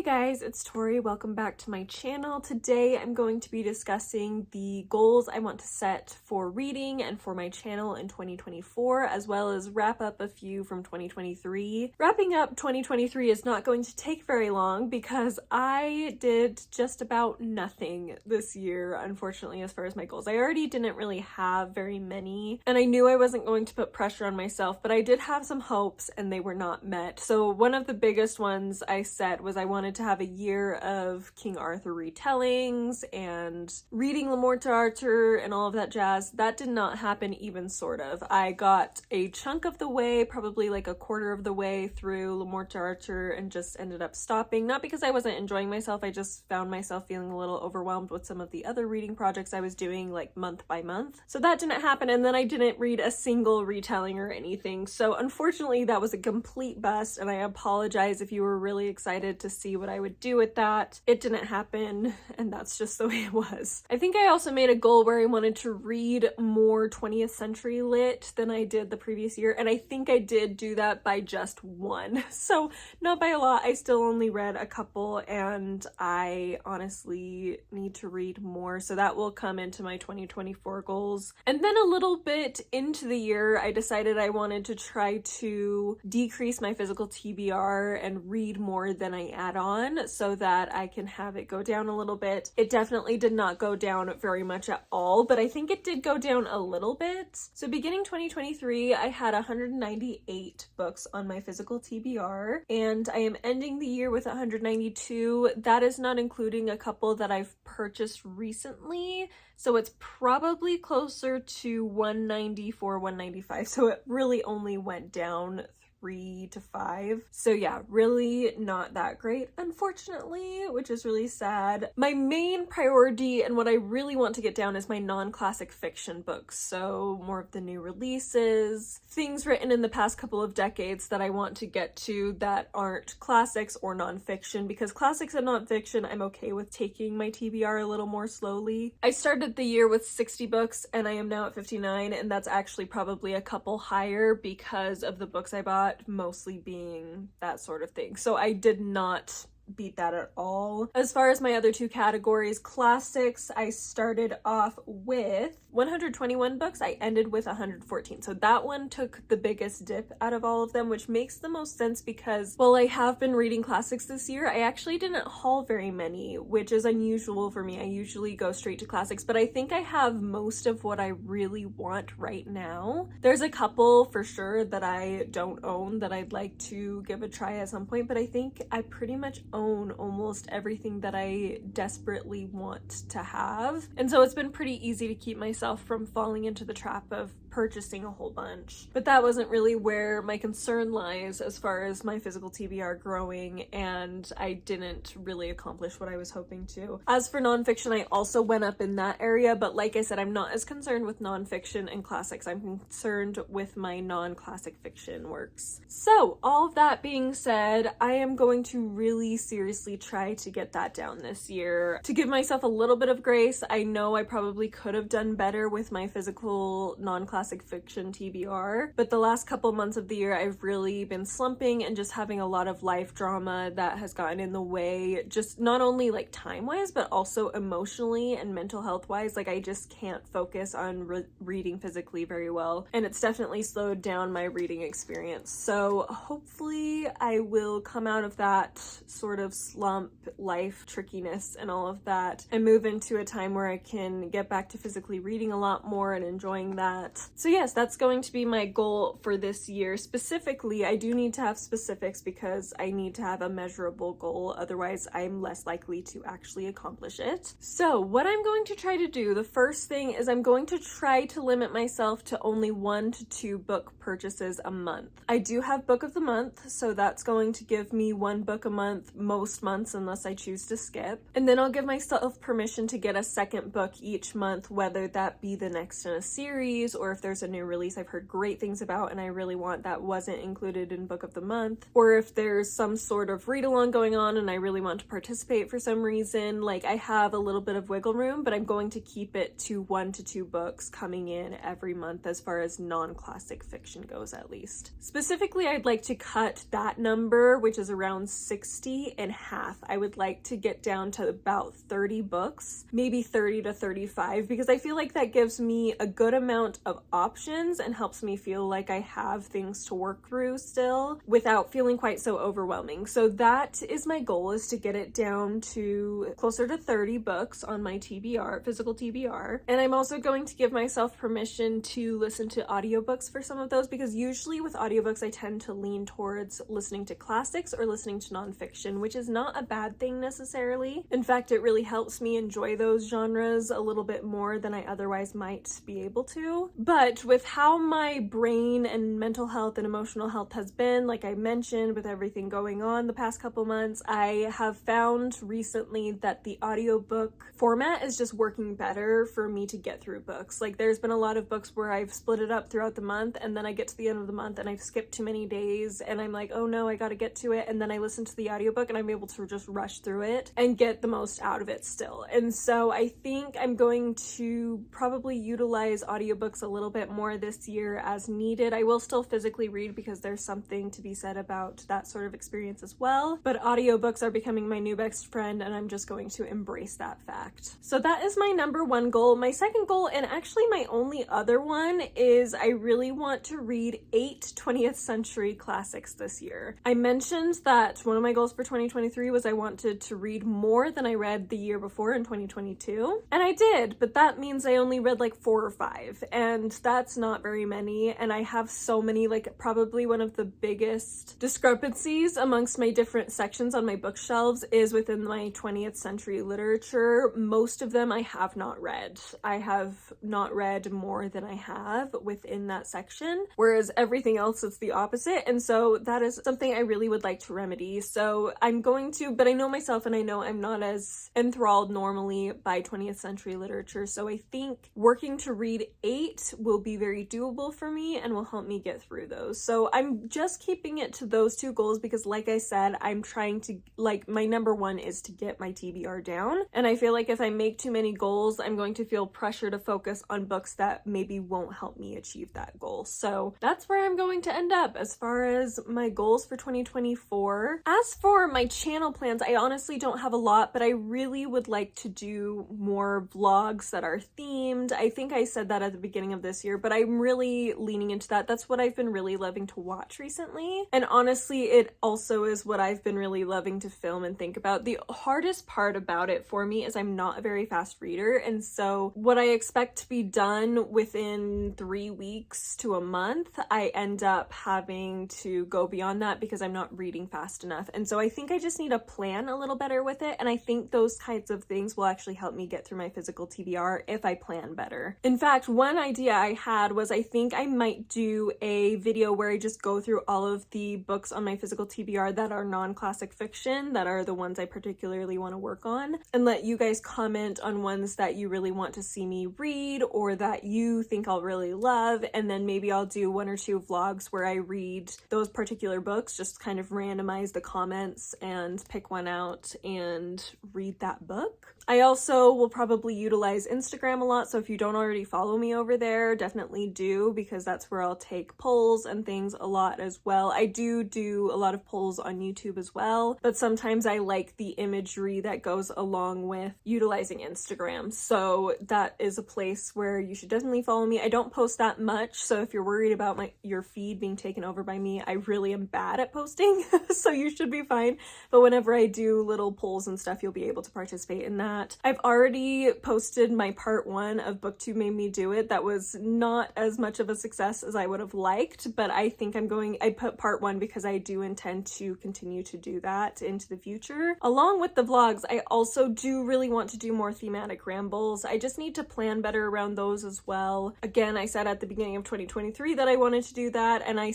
Hey guys, it's Tori. Welcome back to my channel. Today I'm going to be discussing the goals I want to set for reading and for my channel in 2024, as well as wrap up a few from 2023. Wrapping up 2023 is not going to take very long because I did just about nothing this year, unfortunately, as far as my goals. I already didn't really have very many, and I knew I wasn't going to put pressure on myself, but I did have some hopes and they were not met. So one of the biggest ones I set was I wanted to have a year of King Arthur retellings and reading Le Morte d'Arthur and all of that jazz. That did not happen even sort of. I got a chunk of the way, probably like a quarter of the way through Le Morte d'Arthur and just ended up stopping. Not because I wasn't enjoying myself, I just found myself feeling a little overwhelmed with some of the other reading projects I was doing like month by month. So that didn't happen, and then I didn't read a single retelling or anything. So unfortunately that was a complete bust, and I apologize if you were really excited to see what I would do with that. It didn't happen, and that's just the way it was. I think I also made a goal where I wanted to read more 20th century lit than I did the previous year, and I think I did do that by just one. So not by a lot. I still only read a couple, and I honestly need to read more, so that will come into my 2024 goals. And then a little bit into the year, I decided I wanted to try to decrease my physical TBR and read more than I add on so that I can have it go down a little bit. It definitely did not go down very much at all, but I think it did go down a little bit. So beginning 2023, I had 198 books on my physical TBR, and I am ending the year with 192. That is not including a couple that I've purchased recently, so it's probably closer to 194, 195. So it really only went down 3 to 5. So yeah, really not that great, unfortunately, which is really sad. My main priority and what I really want to get down is my non-classic fiction books. So more of the new releases, things written in the past couple of decades that I want to get to that aren't classics or nonfiction, because classics and nonfiction, I'm okay with taking my TBR a little more slowly. I started the year with 60 books and I am now at 59, and that's actually probably a couple higher because of the books I bought mostly being that sort of thing. So I did not beat that at all. As far as my other two categories, classics, I started off with 121 books. I ended with 114. So that one took the biggest dip out of all of them, which makes the most sense because while I have been reading classics this year, I actually didn't haul very many, which is unusual for me. I usually go straight to classics, but I think I have most of what I really want right now. There's a couple for sure that I don't own that I'd like to give a try at some point, but I think I pretty much own almost everything that I desperately want to have. And so it's been pretty easy to keep myself from falling into the trap of purchasing a whole bunch. But that wasn't really where my concern lies as far as my physical TBR growing, and I didn't really accomplish what I was hoping to. As for nonfiction, I also went up in that area, but like I said, I'm not as concerned with nonfiction and classics. I'm concerned with my non-classic fiction works. So all of that being said, I am going to really seriously try to get that down this year. To give myself a little bit of grace, I know I probably could have done better with my physical non-classic fiction TBR, but the last couple months of the year I've really been slumping and just having a lot of life drama that has gotten in the way, just not only like time-wise, but also emotionally and mental health-wise. Like I just can't focus on reading physically very well, and it's definitely slowed down my reading experience. So hopefully I will come out of that sort of slump, life trickiness and all of that, and move into a time where I can get back to physically reading a lot more and enjoying that. So yes, that's going to be my goal for this year. Specifically, I do need to have specifics because I need to have a measurable goal, otherwise I'm less likely to actually accomplish it. So what I'm going to try to do, the first thing is I'm going to try to limit myself to only 1 to 2 book purchases a month. I do have book of the month, so that's going to give me 1 book a month most months unless I choose to skip. And then I'll give myself permission to get a second book each month, whether that be the next in a series or if there's there's a new release I've heard great things about and I really want that wasn't included in book of the month, or if there's some sort of read along going on and I really want to participate for some reason. Like, I have a little bit of wiggle room, but I'm going to keep it to 1 to 2 books coming in every month as far as non-classic fiction goes, at least. Specifically, I'd like to cut that number, which is around 60, in half. I would like to get down to about 30 books, maybe 30 to 35, because I feel like that gives me a good amount of options and helps me feel like I have things to work through still without feeling quite so overwhelming. So that is my goal, is to get it down to closer to 30 books on my TBR, physical TBR. And I'm also going to give myself permission to listen to audiobooks for some of those, because usually with audiobooks I tend to lean towards listening to classics or listening to nonfiction, which is not a bad thing necessarily. In fact, it really helps me enjoy those genres a little bit more than I otherwise might be able to. But with how my brain and mental health and emotional health has been, like I mentioned, with everything going on the past couple months, I have found recently that the audiobook format is just working better for me to get through books. Like, there's been a lot of books where I've split it up throughout the month, and then I get to the end of the month and I've skipped too many days and I'm like, oh no, I gotta get to it, and then I listen to the audiobook and I'm able to just rush through it and get the most out of it still. And so I think I'm going to probably utilize audiobooks a little bit more this year as needed. I will still physically read because there's something to be said about that sort of experience as well, but audiobooks are becoming my new best friend and I'm just going to embrace that fact. So that is my number one goal. My second goal, and actually my only other one, is I really want to read 8 20th century classics this year. I mentioned that one of my goals for 2023 was I wanted to read more than I read the year before in 2022, and I did, but that means I only read like 4 or 5, and that's not very many. And I have so many, like, probably one of the biggest discrepancies amongst my different sections on my bookshelves is within my 20th century literature. Most of them I have not read. I have not read more than I have within that section, whereas everything else is the opposite. And so that is something I really would like to remedy. So I'm going to, but I know myself and I know I'm not as enthralled normally by 20th century literature. So I think working to read 8 will be very doable for me and will help me get through those. So I'm just keeping it to those 2 goals because, like I said, I'm trying to, like, my number one is to get my TBR down. And I feel like if I make too many goals, I'm going to feel pressure to focus on books that maybe won't help me achieve that goal. So that's where I'm going to end up as far as my goals for 2024. As for my channel plans, I honestly don't have a lot, but I really would like to do more vlogs that are themed. I think I said that at the beginning of this year, but I'm really leaning into that. That's what I've been really loving to watch recently. And honestly, it also is what I've been really loving to film and think about. The hardest part about it for me is I'm not a very fast reader, and so what I expect to be done within 3 weeks to a month, I end up having to go beyond that because I'm not reading fast enough. And so I think I just need to plan a little better with it, and I think those kinds of things will actually help me get through my physical TBR if I plan better. In fact, one idea I had was I think I might do a video where I just go through all of the books on my physical TBR that are non-classic fiction, that are the ones I particularly want to work on, and let you guys comment on ones that you really want to see me read or that you think I'll really love, and then maybe I'll do 1 or 2 vlogs where I read those particular books, just kind of randomize the comments and pick one out and read that book. I also will probably utilize Instagram a lot, so if you don't already follow me over there, definitely do, because that's where I'll take polls and things a lot as well. I do a lot of polls on YouTube as well, but sometimes I like the imagery that goes along with utilizing Instagram, so that is a place where you should definitely follow me. I don't post that much, so if you're worried about your feed being taken over by me, I really am bad at posting, so you should be fine. But whenever I do little polls and stuff, you'll be able to participate in that. I've already posted my part 1 of BookTube Made Me Do It. That was not as much of a success as I would have liked, but I think I put part 1 because I do intend to continue to do that into the future. Along with the vlogs, I also do really want to do more thematic rambles. I just need to plan better around those as well. Again, I said at the beginning of 2023 that I wanted to do that, and I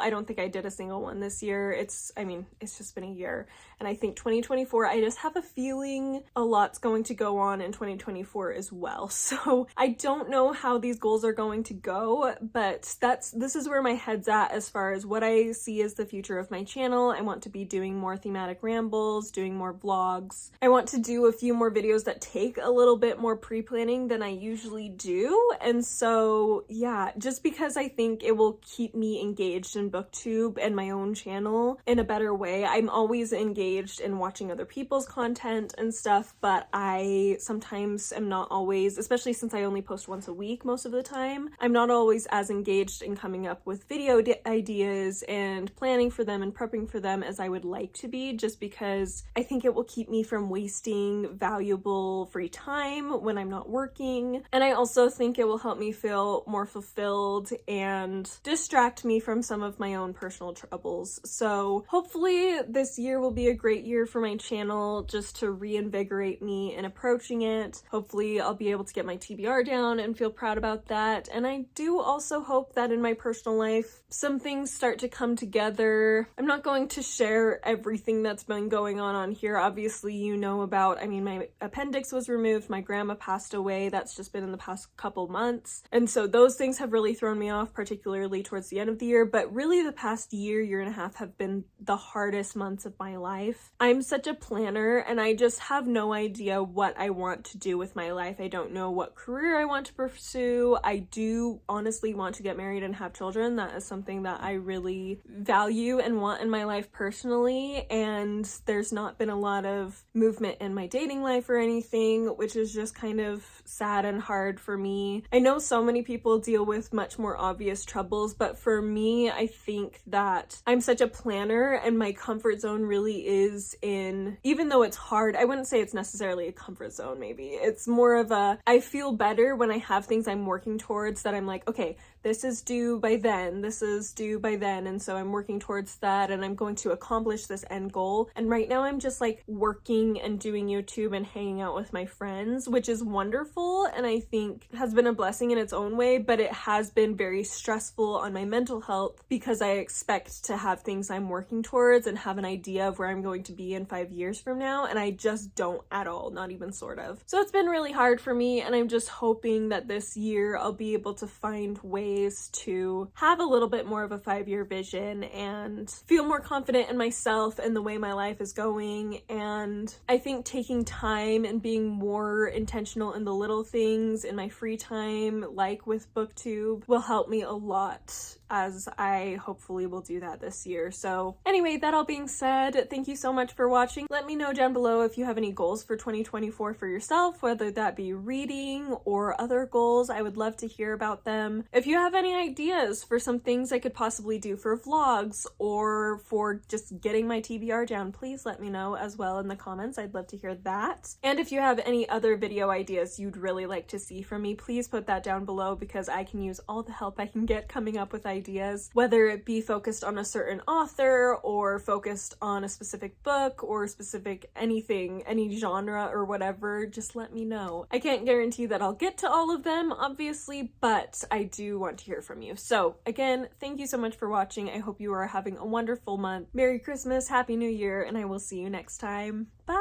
don't think I did a single one this year. It's just been a year. And I think 2024, I just have a feeling a lot's going to go on in 2024 as well. So I don't know how these goals are going to go, but this is where my head's at as far as what I see as the future of my channel. I want to be doing more thematic rambles, doing more vlogs. I want to do a few more videos that take a little bit more pre-planning than I usually do. And so yeah, just because I think it will keep me engaged in booktube and my own channel in a better way. I'm always engaged in watching other people's content and stuff, but I sometimes am not always, especially since I only post once a week most of the time, I'm not always as engaged in coming up with video ideas and planning for them and prepping for them as I would like to be, just because I think it will keep me from wasting valuable free time when I'm not working. And I also think it will help me feel more fulfilled and distract me from some of my own personal troubles. So hopefully this year will be a great year for my channel, just to reinvigorate me in approaching it. Hopefully I'll be able to get my TBR down and feel proud about that. And I do also hope that in my personal life, some things start to come together. I'm not going to share everything that's been going on here. Obviously, you know about, I mean, my appendix was removed, my grandma passed away. That's just been in the past couple months. And so those things have really thrown me off, particularly towards the end of the year. But really the past year and a half have been the hardest months of my life. I'm such a planner and I just have no idea what I want to do with my life. I don't know what career I want to pursue. I do honestly want to get married and have children. That is something that I really value and want in my life personally. And there's not been a lot of movement in my dating life or anything, which is just kind of sad and hard for me. I know so many people deal with much more obvious troubles, but for me, I think that I'm such a planner and my comfort zone really is in, even though it's hard, I wouldn't say it's necessarily a comfort zone maybe. It's more of a, I feel better when I have things I'm working towards that I'm like, okay, this is due by then, this is due by then, and so I'm working towards that and I'm going to accomplish this end goal. And right now I'm just like working and doing YouTube and hanging out with my friends, which is wonderful and I think has been a blessing in its own way, but it has been very stressful on my mental health because I expect to have things I'm working towards and have an idea of where I'm going to be in 5 years from now, and I just don't at all, not even sort of. So it's been really hard for me, and I'm just hoping that this year I'll be able to find ways to have a little bit more of a 5-year vision and feel more confident in myself and the way my life is going. And I think taking time and being more intentional in the little things in my free time, like with booktube, will help me a lot, as I hopefully will do that this year. So anyway, that all being said, thank you so much for watching. Let me know down below if you have any goals for 2024 for yourself, whether that be reading or other goals. I would love to hear about them. If you have any ideas for some things I could possibly do for vlogs or for just getting my TBR down, please let me know as well in the comments. I'd love to hear that. And if you have any other video ideas you'd really like to see from me, please put that down below because I can use all the help I can get coming up with ideas, whether it be focused on a certain author or focused on a specific book or specific anything, any genre or whatever. Just let me know. I can't guarantee that I'll get to all of them, obviously, but I do want to hear from you. So again, thank you so much for watching. I hope you are having a wonderful month. Merry Christmas, Happy New Year, and I will see you next time. Bye!